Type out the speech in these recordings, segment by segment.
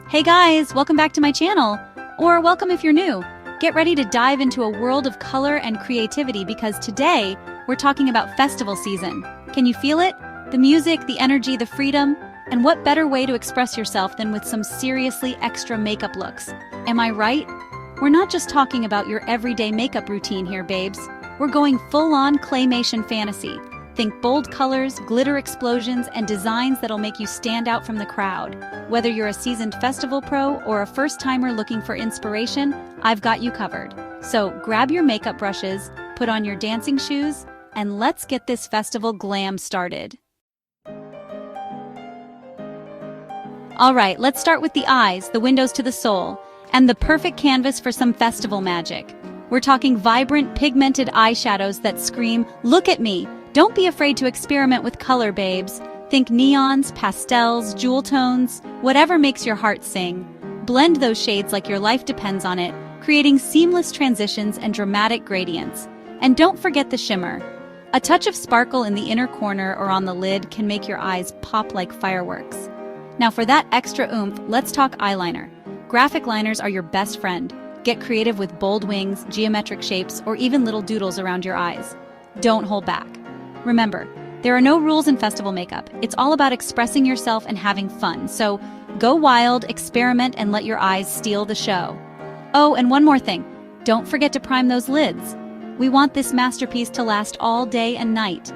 Hey guys, welcome back to my channel. Or welcome if you're new. Get ready to dive into a world of color and creativity because today we're talking about festival season. Can you feel it? The music, the energy, the freedom? And what better way to express yourself than with some seriously extra makeup looks? Am I right? We're not just talking about your everyday makeup routine here, babes. We're going full-on claymation fantasy. Think bold colors, glitter explosions, and designs that'll make you stand out from the crowd. Whether you're a seasoned festival pro or a first-timer looking for inspiration, I've got you covered. So grab your makeup brushes, put on your dancing shoes, and let's get this festival glam started. All right, let's start with the eyes, the windows to the soul, and the perfect canvas for some festival magic. We're talking vibrant, pigmented eyeshadows that scream, "Look at me!" Don't be afraid to experiment with color, babes. Think neons, pastels, jewel tones, whatever makes your heart sing. Blend those shades like your life depends on it, creating seamless transitions and dramatic gradients. And don't forget the shimmer. A touch of sparkle in the inner corner or on the lid can make your eyes pop like fireworks. Now for that extra oomph, let's talk eyeliner. Graphic liners are your best friend. Get creative with bold wings, geometric shapes, or even little doodles around your eyes. Don't hold back. Remember, there are no rules in festival makeup. It's all about expressing yourself and having fun. So go wild, experiment, and let your eyes steal the show. Oh, and one more thing. Don't forget to prime those lids. We want this masterpiece to last all day and night.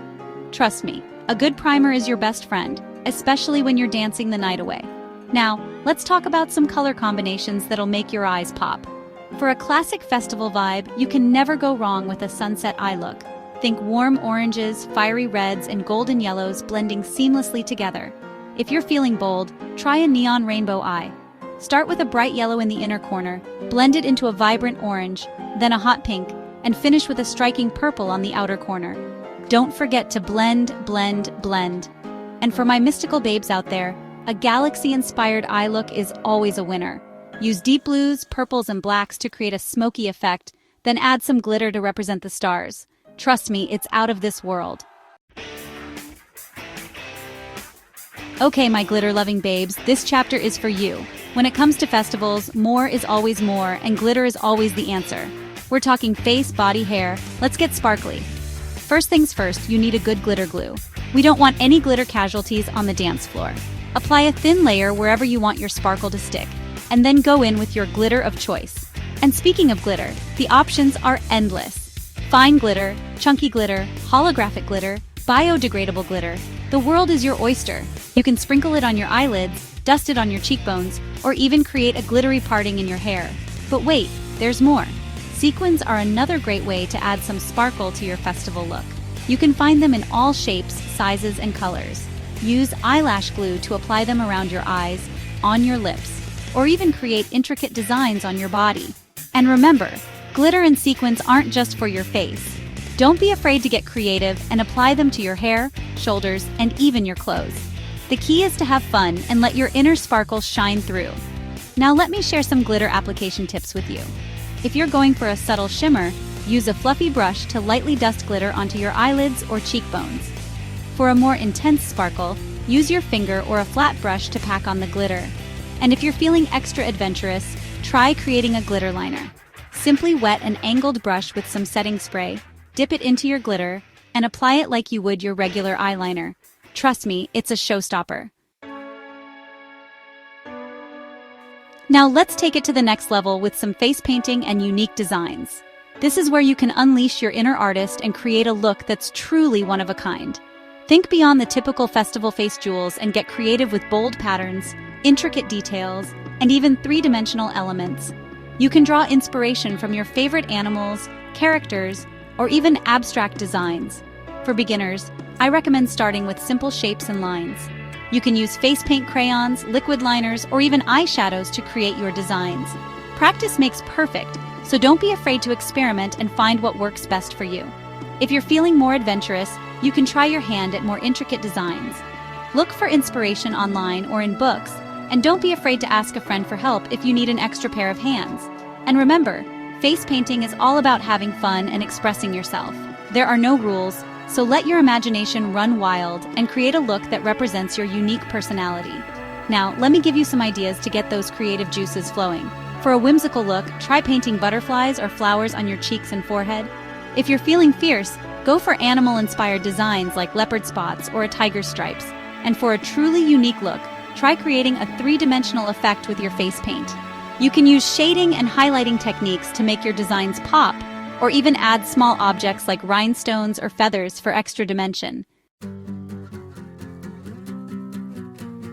Trust me, a good primer is your best friend, especially when you're dancing the night away. Now, let's talk about some color combinations that'll make your eyes pop. For a classic festival vibe, you can never go wrong with a sunset eye look. Think warm oranges, fiery reds, and golden yellows blending seamlessly together. If you're feeling bold, try a neon rainbow eye. Start with a bright yellow in the inner corner, blend it into a vibrant orange, then a hot pink, and finish with a striking purple on the outer corner. Don't forget to blend, blend, blend. And for my mystical babes out there, a galaxy-inspired eye look is always a winner. Use deep blues, purples, and blacks to create a smoky effect, then add some glitter to represent the stars. Trust me, it's out of this world. Okay, my glitter-loving babes, this chapter is for you. When it comes to festivals, more is always more, and glitter is always the answer. We're talking face, body, hair. Let's get sparkly. First things first, you need a good glitter glue. We don't want any glitter casualties on the dance floor. Apply a thin layer wherever you want your sparkle to stick, and then go in with your glitter of choice. And speaking of glitter, the options are endless. Fine glitter, chunky glitter, holographic glitter, biodegradable glitter. The world is your oyster. You can sprinkle it on your eyelids, dust it on your cheekbones, or even create a glittery parting in your hair. But wait, there's more. Sequins are another great way to add some sparkle to your festival look. You can find them in all shapes, sizes, and colors. Use eyelash glue to apply them around your eyes, on your lips, or even create intricate designs on your body. And remember, glitter and sequins aren't just for your face. Don't be afraid to get creative and apply them to your hair, shoulders, and even your clothes. The key is to have fun and let your inner sparkle shine through. Now let me share some glitter application tips with you. If you're going for a subtle shimmer, use a fluffy brush to lightly dust glitter onto your eyelids or cheekbones. For a more intense sparkle, use your finger or a flat brush to pack on the glitter. And if you're feeling extra adventurous, try creating a glitter liner. Simply wet an angled brush with some setting spray, dip it into your glitter, and apply it like you would your regular eyeliner. Trust me, it's a showstopper. Now let's take it to the next level with some face painting and unique designs. This is where you can unleash your inner artist and create a look that's truly one of a kind. Think beyond the typical festival face jewels and get creative with bold patterns, intricate details, and even three-dimensional elements. You can draw inspiration from your favorite animals, characters, or even abstract designs. For beginners, I recommend starting with simple shapes and lines. You can use face paint crayons, liquid liners, or even eyeshadows to create your designs. Practice makes perfect, so don't be afraid to experiment and find what works best for you. If you're feeling more adventurous, you can try your hand at more intricate designs. Look for inspiration online or in books, and don't be afraid to ask a friend for help if you need an extra pair of hands. And remember, face painting is all about having fun and expressing yourself. There are no rules, so let your imagination run wild and create a look that represents your unique personality. Now, let me give you some ideas to get those creative juices flowing. For a whimsical look, try painting butterflies or flowers on your cheeks and forehead. If you're feeling fierce, go for animal-inspired designs like leopard spots or a tiger stripes. And for a truly unique look, try creating a three-dimensional effect with your face paint. You can use shading and highlighting techniques to make your designs pop, or even add small objects like rhinestones or feathers for extra dimension.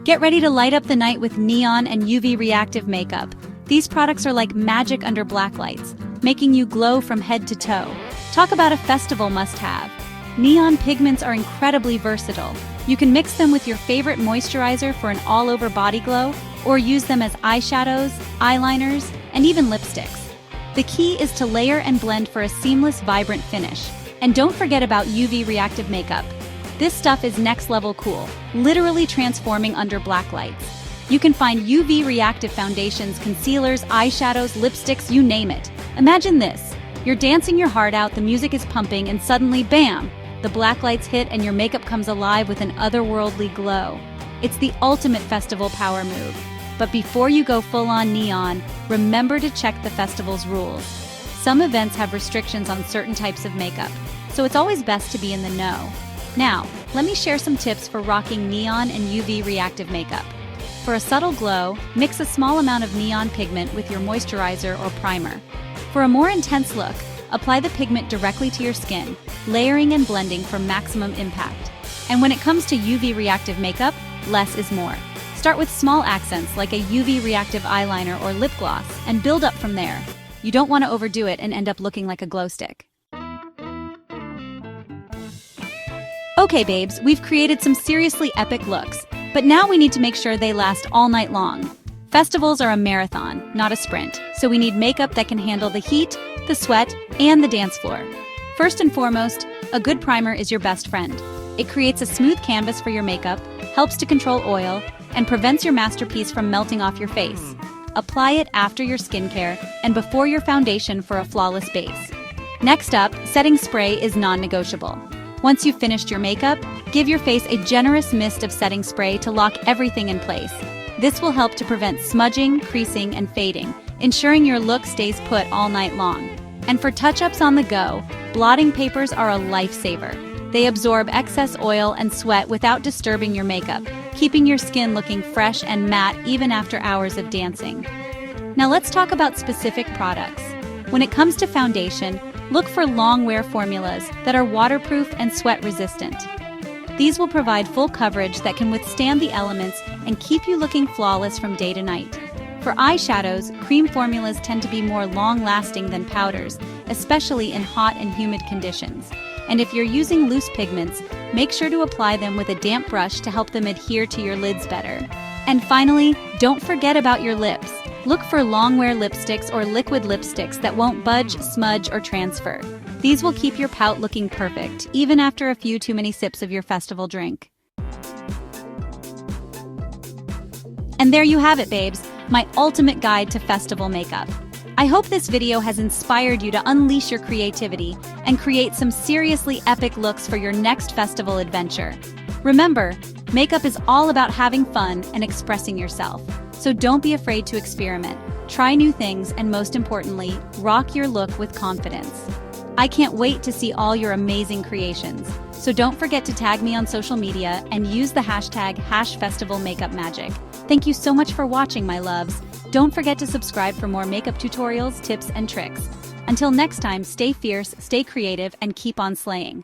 Get ready to light up the night with neon and UV reactive makeup. These products are like magic under black lights, making you glow from head to toe. Talk about a festival must-have. Neon pigments are incredibly versatile. You can mix them with your favorite moisturizer for an all-over body glow, or use them as eyeshadows, eyeliners, and even lipsticks. The key is to layer and blend for a seamless, vibrant finish. And don't forget about UV reactive makeup. This stuff is next-level cool, literally transforming under black lights. You can find UV reactive foundations, concealers, eyeshadows, lipsticks, you name it. Imagine this. You're dancing your heart out, the music is pumping, and suddenly, bam! The black lights hit and your makeup comes alive with an otherworldly glow. It's the ultimate festival power move. But before you go full-on neon, remember to check the festival's rules. Some events have restrictions on certain types of makeup, so it's always best to be in the know. Now, let me share some tips for rocking neon and UV reactive makeup. For a subtle glow, mix a small amount of neon pigment with your moisturizer or primer. For a more intense look, apply the pigment directly to your skin, layering and blending for maximum impact. And when it comes to UV reactive makeup, less is more. Start with small accents like a UV reactive eyeliner or lip gloss and build up from there. You don't want to overdo it and end up looking like a glow stick. Okay, babes, we've created some seriously epic looks, but now we need to make sure they last all night long. Festivals are a marathon, not a sprint, so we need makeup that can handle the heat, the sweat, and the dance floor. First and foremost, a good primer is your best friend. It creates a smooth canvas for your makeup, helps to control oil, and prevents your masterpiece from melting off your face. Apply it after your skincare and before your foundation for a flawless base. Next up, setting spray is non-negotiable. Once you've finished your makeup, give your face a generous mist of setting spray to lock everything in place. This will help to prevent smudging, creasing, and fading, ensuring your look stays put all night long. And for touch-ups on the go, blotting papers are a lifesaver. They absorb excess oil and sweat without disturbing your makeup, keeping your skin looking fresh and matte even after hours of dancing. Now let's talk about specific products. When it comes to foundation, look for long-wear formulas that are waterproof and sweat-resistant. These will provide full coverage that can withstand the elements and keep you looking flawless from day to night. For eyeshadows, cream formulas tend to be more long-lasting than powders, especially in hot and humid conditions. And if you're using loose pigments, make sure to apply them with a damp brush to help them adhere to your lids better. And finally, don't forget about your lips. Look for long-wear lipsticks or liquid lipsticks that won't budge, smudge, or transfer. These will keep your pout looking perfect, even after a few too many sips of your festival drink. And there you have it, babes, my ultimate guide to festival makeup. I hope this video has inspired you to unleash your creativity and create some seriously epic looks for your next festival adventure. Remember, makeup is all about having fun and expressing yourself. So don't be afraid to experiment, try new things, and most importantly, rock your look with confidence. I can't wait to see all your amazing creations. So don't forget to tag me on social media and use the hashtag #FestivalMakeupMagic. Thank you so much for watching, my loves. Don't forget to subscribe for more makeup tutorials, tips, and tricks. Until next time, stay fierce, stay creative, and keep on slaying.